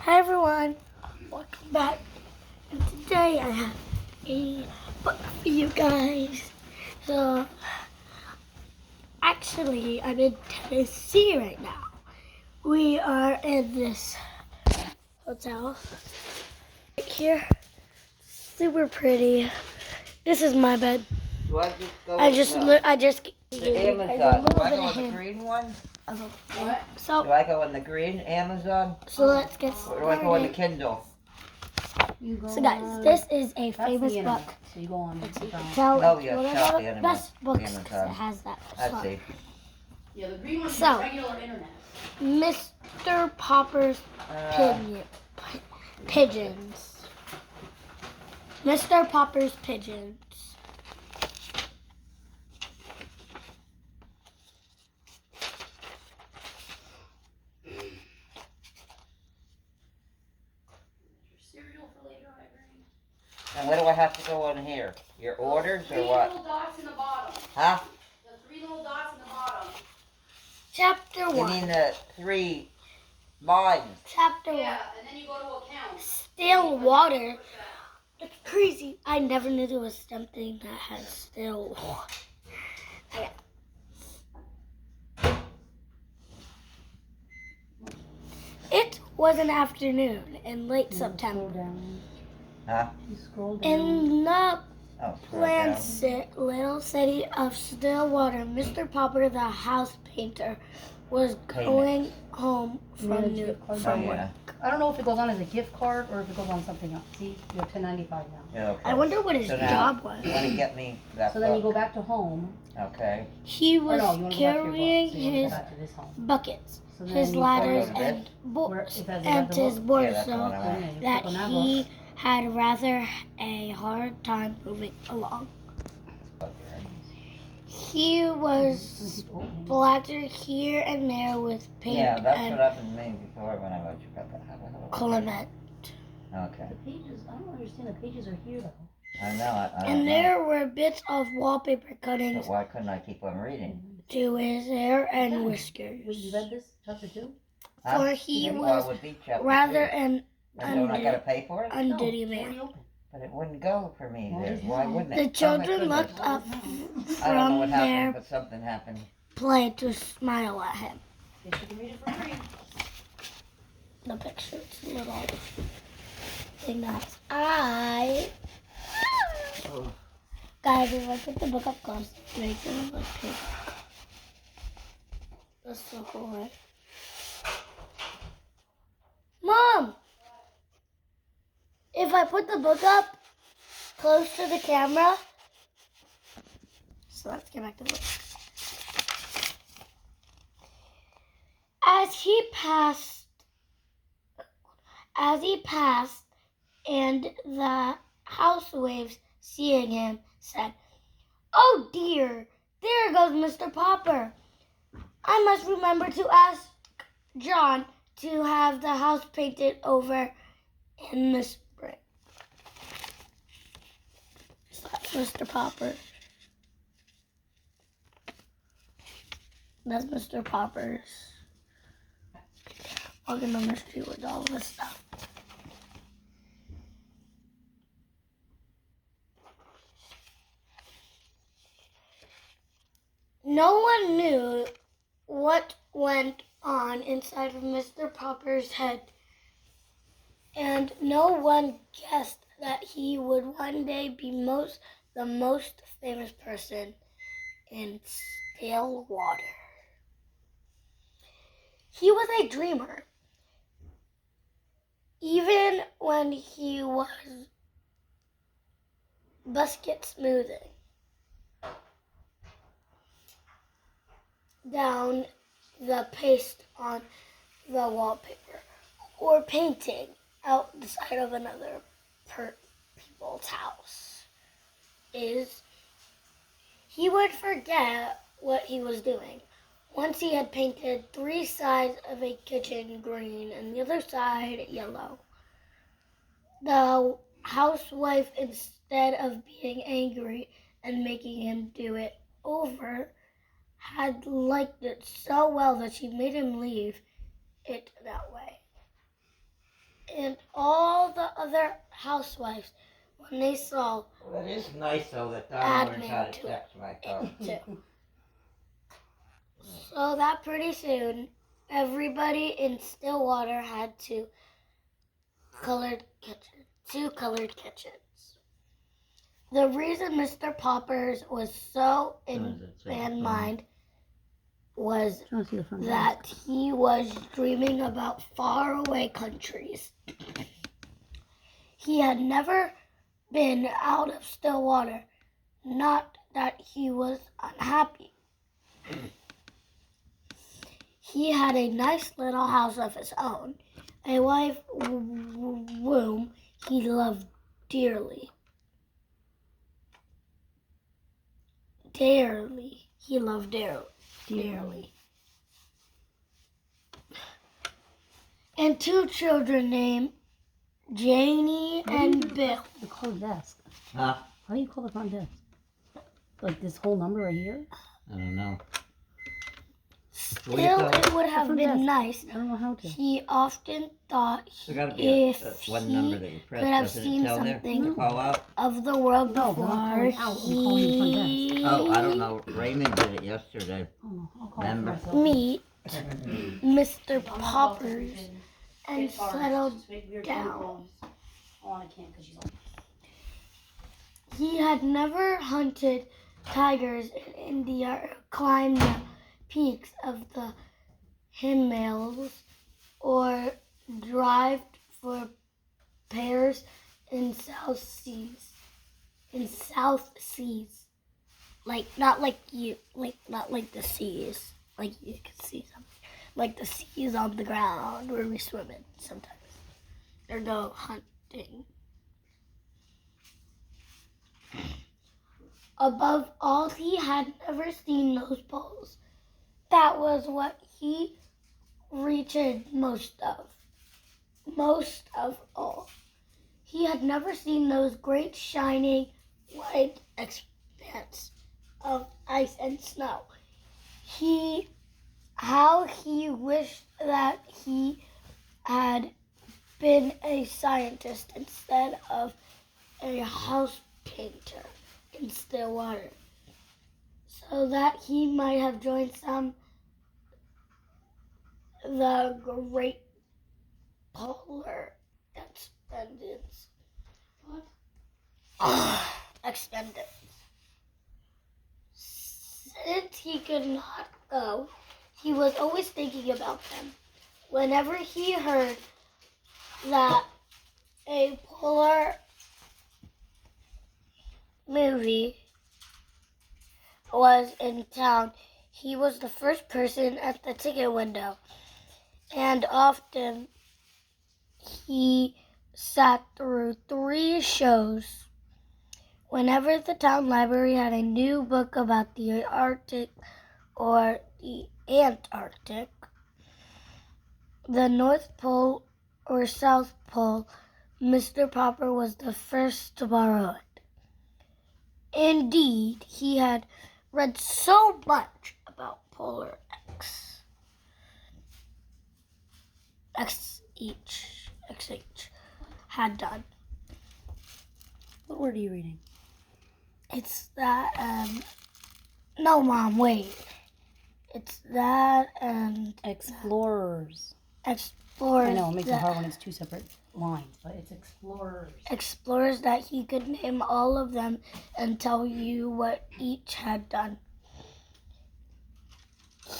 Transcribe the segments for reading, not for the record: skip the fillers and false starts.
Hi everyone, welcome back. And today I have a book for you guys. So, actually, I'm in Tennessee right now. We are in this hotel right here. Super pretty. This is my bed. Do I just go I just the Amazon? Do I go on the green one? What? So Do I go on the green Amazon? So let's get Or do I go on the started. Kindle? So guys, this is a famous book. So you go on Oh, yeah, one of shop the the internet. best books 'cause Amazon. it has that. I slot. see. Yeah, the green one's So, regular internet. Mr. Popper's pigeons. Mr. Popper's pigeons. Cereal for later, Irene. And what do I have to go on here? Your orders or Three what? little dots in the bottom. Huh? The three little dots in the bottom. Chapter You 1. mean the 3 lines? Chapter 1. Yeah, and then you go to account. Still water. It's crazy. I never knew there was something that has still water. It was an afternoon in late September. Huh? You scroll down. In the Oh, scroll down. little city of Stillwater, Mr. Popper, the house painter, was going home from Oh, work. yeah. I don't know if it goes on as a gift card or if it goes on something else. See, you have 1095 now. Yeah, okay. I wonder what his So now, job was. You want to get me that So then you book? go back to home. Okay. He Or was no, you want to go back to your book. carrying So you want to his go back to this home. buckets, So then his you ladders, go to and this? books, If that's and the his book? board, Yeah, that's the one so I want. Yeah, you that click on that he had rather a hard time moving along. He was book. splattered here and there with paint Yeah, that's and what happened to me before when I wrote you about that. clement. Okay. The pages, I don't understand. The pages are here though. I know. I don't And know. there were bits of wallpaper cuttings But why couldn't I keep on reading? to his hair and Wait, whiskers. you read this chapter 2? Huh? For he Well, it was would be chapter rather 2. an And don't I gotta pay for it? unduty No, man. already open. But it wouldn't go for me Well, there. it Why is. wouldn't it? The Oh, my children goodness. looked up I don't know from what their happened, but something happened. play to smile at him. They should read it for free. The picture's little thing that's Oh. Guys, if I put the book up close, make them look pink. That's so cool, right? Mom! If I put the book up close to the camera, so let's get back to the book. As he passed, and the house waves, seeing him, said, "Oh dear, there goes Mr. Popper. I must remember to ask John to have the house painted over in the spring." So that's Mr. Popper. That's Mr. Popper's walking on the street with all of this stuff. No one knew what went on inside of Mr. Popper's head, and no one guessed that he would one day be the most famous person in Stillwater. He was a dreamer. Even when he was basket smoothing down the paste on the wallpaper or painting out the side of another people's house, he would forget what he was doing. Once he had painted 3 sides of a kitchen green and the other side yellow. The housewife, instead of being angry and making him do it over, had liked it so well that she made him leave it that way. other housewives when they saw It is nice though that Don Add learns me how to to text like that. it too. So that pretty soon, everybody in Stillwater had two colored kitchens. The reason Mr. Poppers was so in fan mind was that he was dreaming about faraway countries. He had never been out of Stillwater, not that he was unhappy. He had a nice little house of his own, a wife whom he loved dearly. He loved dearly. And two children named Janie and Bill. The code desk. Huh? How do you call the front desk? Like this whole number right here? I don't know. Still, it would have been nice. I don't know how to. He often thought There gotta be if one he number that you press. could have Doesn't seen it tell there something to call out? of the world No, before we're not calling out, we're calling the front desk. Oh, I don't know. Raymond did it yesterday. Oh, I'll call Remember? it myself. meet Mr. Poppers and settled down. Oh, I can't because she's on. He had never hunted tigers in India or climbed the peaks of the Himalayas or dived for pears in South Seas. Not like the seas. Like you can see something. Like the seas on the ground where we swim in sometimes. Or go hunting. Above all, he had never seen those poles. That was what he reached most of all. He had never seen those great shining white expanse of ice and snow. How he wished that he had been a scientist instead of a house painter in Stillwater, so that he might have joined the great polar expeditions. Expeditions. Since he could not go, he was always thinking about them. Whenever he heard that a polar movie was in town, he was the first person at the ticket window, and often he sat through 3 shows. Whenever the town library had a new book about the Arctic or the Antarctic, the North Pole or South Pole, Mr. Popper was the first to borrow it. Indeed, he had read so much about polar XH had done. What word are you reading? It's that, no, Mom, wait. It's that, Explorers. explorers. I know, it makes it that- hard when it's 2 separate lines, but it's explorers. Explorers that he could name all of them and tell you what each had done.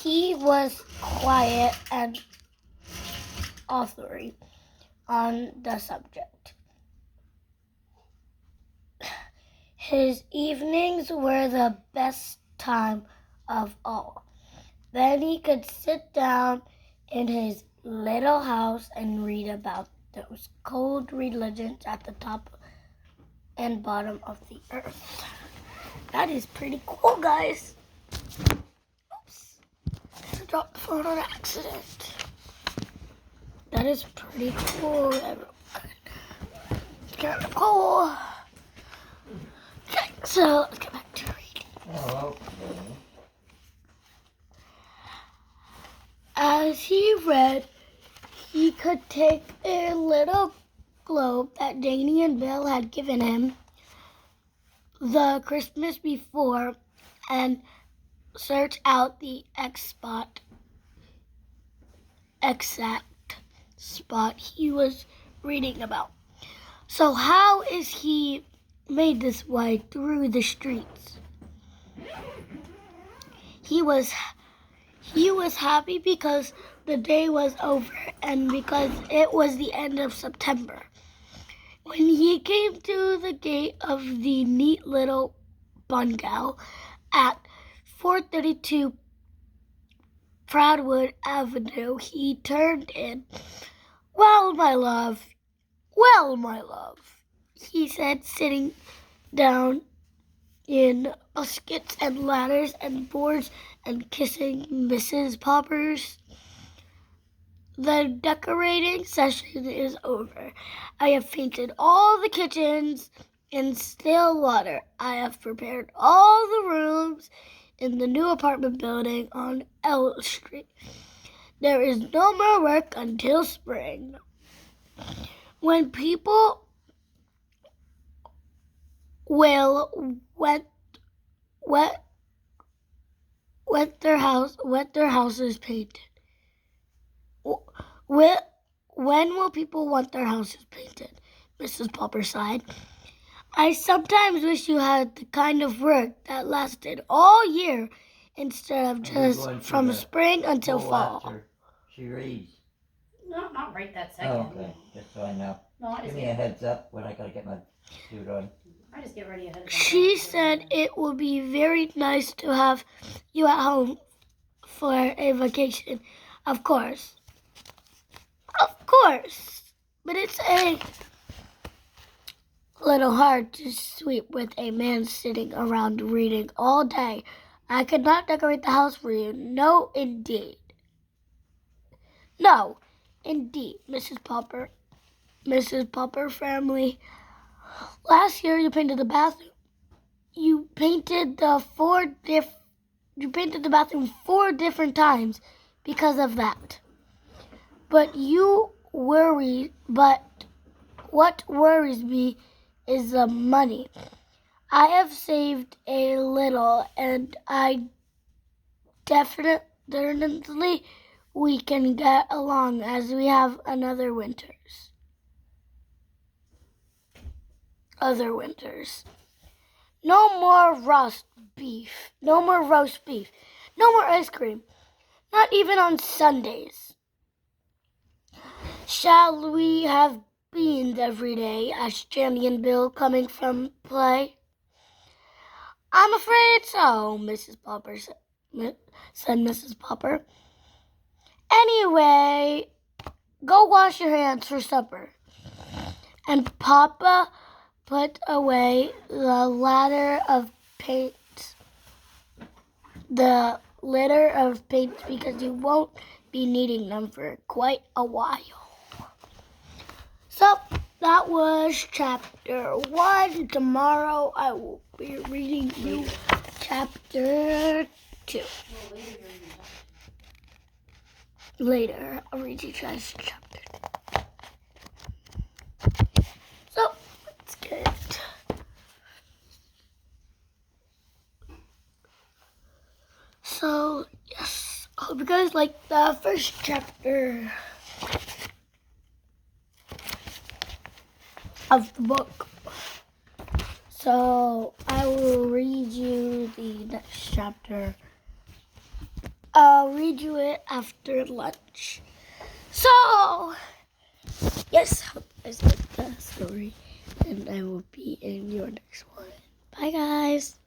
He was quiet and authority on the subject. His evenings were the best time of all. Then he could sit down in his little house and read about those cold religions at the top and bottom of the earth. That is pretty cool, guys. Oops. I dropped the phone on accident. That is pretty cool, everyone. It's kind of cool. Okay, so let's get back to reading. Oh, As he read, he could take a little globe that Janie and Bill had given him the Christmas before and search out the exact spot he was reading about. So how is he made this way through the streets? He was happy because the day was over and because it was the end of September. When he came to the gate of the neat little bungalow at 432 Proudwood Avenue, he turned in. Well, my love, he said, sitting down in baskets and ladders and boards and kissing Mrs. Poppers. The decorating session is over. I have painted all the kitchens in Stillwater. I have prepared all the rooms in the new apartment building on L Street. There is no more work until spring. When people will wet their houses painted. When will people want their houses painted? Mrs. Popper sighed. I sometimes wish you had the kind of work that lasted all year instead of just from spring until fall. She reads. No, not right that second. Oh, okay. Just so I know. No, I Give me a heads up when I gotta get my suit on. just get ready ahead of time. She said it would be very nice to have you at home for a vacation. Of course. But it's a little hard to sweep with a man sitting around reading all day. I could not decorate the house for you. No, indeed. No, indeed, Mrs. Popper family. Last year you painted the bathroom. You painted the bathroom 4 different times because of that. But what worries me is the money. I have saved a little, and I definitely we can get along as we have other winters. No more roast beef. No more ice cream. Not even on Sundays. Shall we have beans every day? Asked Jenny and Bill, coming from play. I'm afraid so, said Mrs. Popper. Anyway, go wash your hands for supper. And Papa put away the litter of paint because you won't be needing them for quite a while. So that was chapter 1. Tomorrow I will be reading you chapter 2. Later, I'll read you guys chapter 2. So let's get it. So yes, I hope you guys like the first chapter of the book. So I will read you the next chapter. I'll read you it after lunch. So yes, hope you guys like the story, and I will be in your next one. Bye guys.